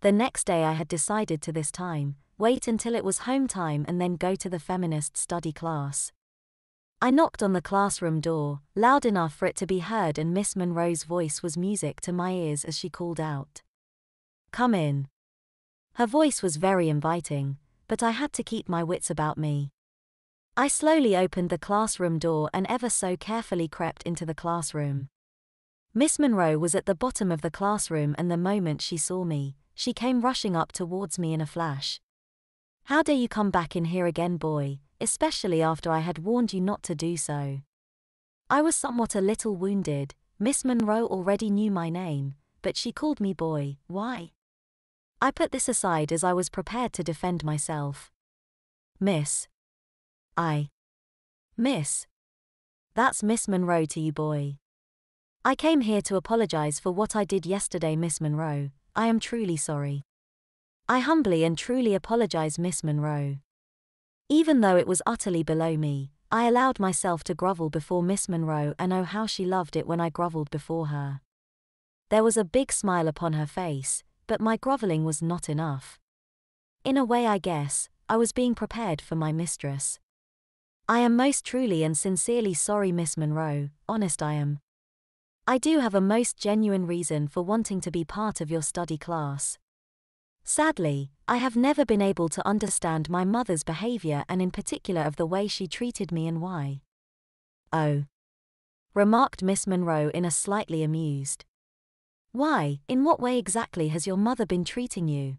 The next day I had decided to this time, wait until it was home time and then go to the feminist study class. I knocked on the classroom door, loud enough for it to be heard, and Miss Monroe's voice was music to my ears as she called out, "Come in." Her voice was very inviting, but I had to keep my wits about me. I slowly opened the classroom door and ever so carefully crept into the classroom. Miss Monroe was at the bottom of the classroom, and the moment she saw me, she came rushing up towards me in a flash. "How dare you come back in here again, boy, especially after I had warned you not to do so." I was somewhat a little wounded. Miss Monroe already knew my name, but she called me boy. Why? I put this aside as I was prepared to defend myself. "Miss. Miss. That's Miss Monroe to you, boy. I came here to apologize for what I did yesterday, Miss Monroe. I am truly sorry. I humbly and truly apologize, Miss Monroe." Even though it was utterly below me, I allowed myself to grovel before Miss Monroe, and oh how she loved it when I groveled before her. There was a big smile upon her face, but my groveling was not enough. In a way, I guess, I was being prepared for my mistress. "I am most truly and sincerely sorry, Miss Monroe, honest I am. I do have a most genuine reason for wanting to be part of your study class. Sadly, I have never been able to understand my mother's behavior, and in particular of the way she treated me and why." "Oh," remarked Miss Monroe in a slightly amused. "Why, in what way exactly has your mother been treating you?"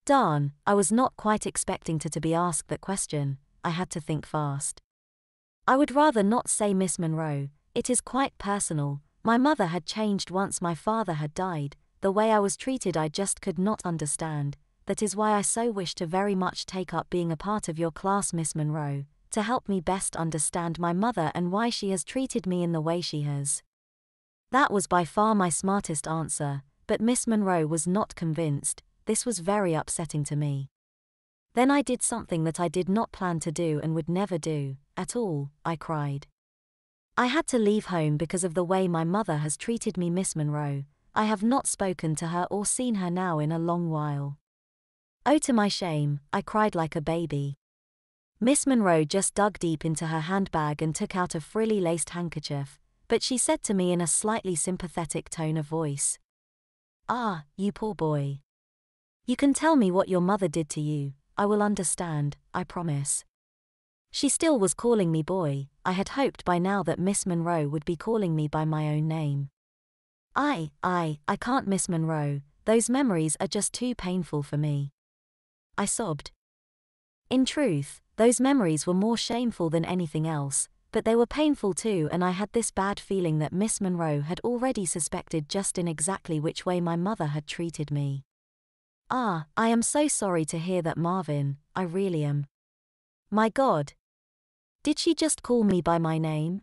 Darn, I was not quite expecting to be asked that question. I had to think fast. "I would rather not say, Miss Monroe. It is quite personal. My mother had changed once my father had died. The way I was treated I just could not understand. That is why I so wish to very much take up being a part of your class, Miss Monroe, to help me best understand my mother and why she has treated me in the way she has." That was by far my smartest answer, but Miss Monroe was not convinced. This was very upsetting to me. Then I did something that I did not plan to do and would never do, at all. I cried. "I had to leave home because of the way my mother has treated me, Miss Monroe. I have not spoken to her or seen her now in a long while. Oh, to my shame," I cried like a baby. Miss Monroe just dug deep into her handbag and took out a frilly laced handkerchief, but she said to me in a slightly sympathetic tone of voice, "Ah, you poor boy. You can tell me what your mother did to you. I will understand, I promise." She still was calling me boy. I had hoped by now that Miss Monroe would be calling me by my own name. I can't, Miss Monroe. Those memories are just too painful for me," I sobbed. In truth, those memories were more shameful than anything else, but they were painful too, and I had this bad feeling that Miss Monroe had already suspected just in exactly which way my mother had treated me. "Ah, I am so sorry to hear that, Marvin, I really am. My God. Did she just call me by my name?"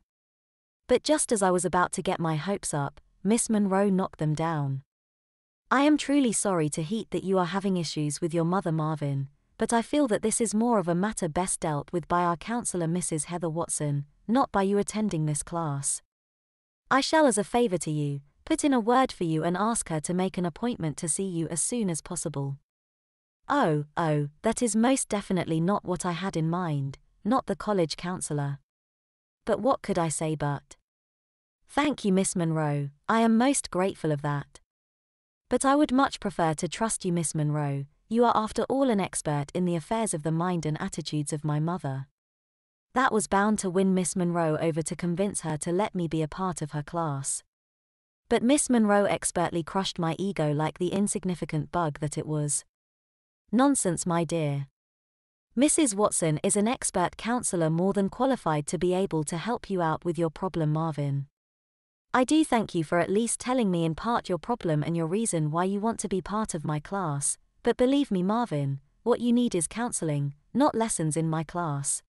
But just as I was about to get my hopes up, Miss Monroe knocked them down. "I am truly sorry to hear that you are having issues with your mother, Marvin, but I feel that this is more of a matter best dealt with by our counselor, Mrs. Heather Watson, not by you attending this class. I shall, as a favor to you, put in a word for you and ask her to make an appointment to see you as soon as possible." Oh, that is most definitely not what I had in mind, not the college counselor. But what could I say but, "Thank you, Miss Monroe, I am most grateful of that. But I would much prefer to trust you, Miss Monroe. You are after all an expert in the affairs of the mind and attitudes of my mother." That was bound to win Miss Monroe over to convince her to let me be a part of her class. But Miss Monroe expertly crushed my ego like the insignificant bug that it was. "Nonsense, my dear. Mrs. Watson is an expert counselor more than qualified to be able to help you out with your problem, Marvin. I do thank you for at least telling me in part your problem and your reason why you want to be part of my class, but believe me, Marvin, what you need is counseling, not lessons in my class."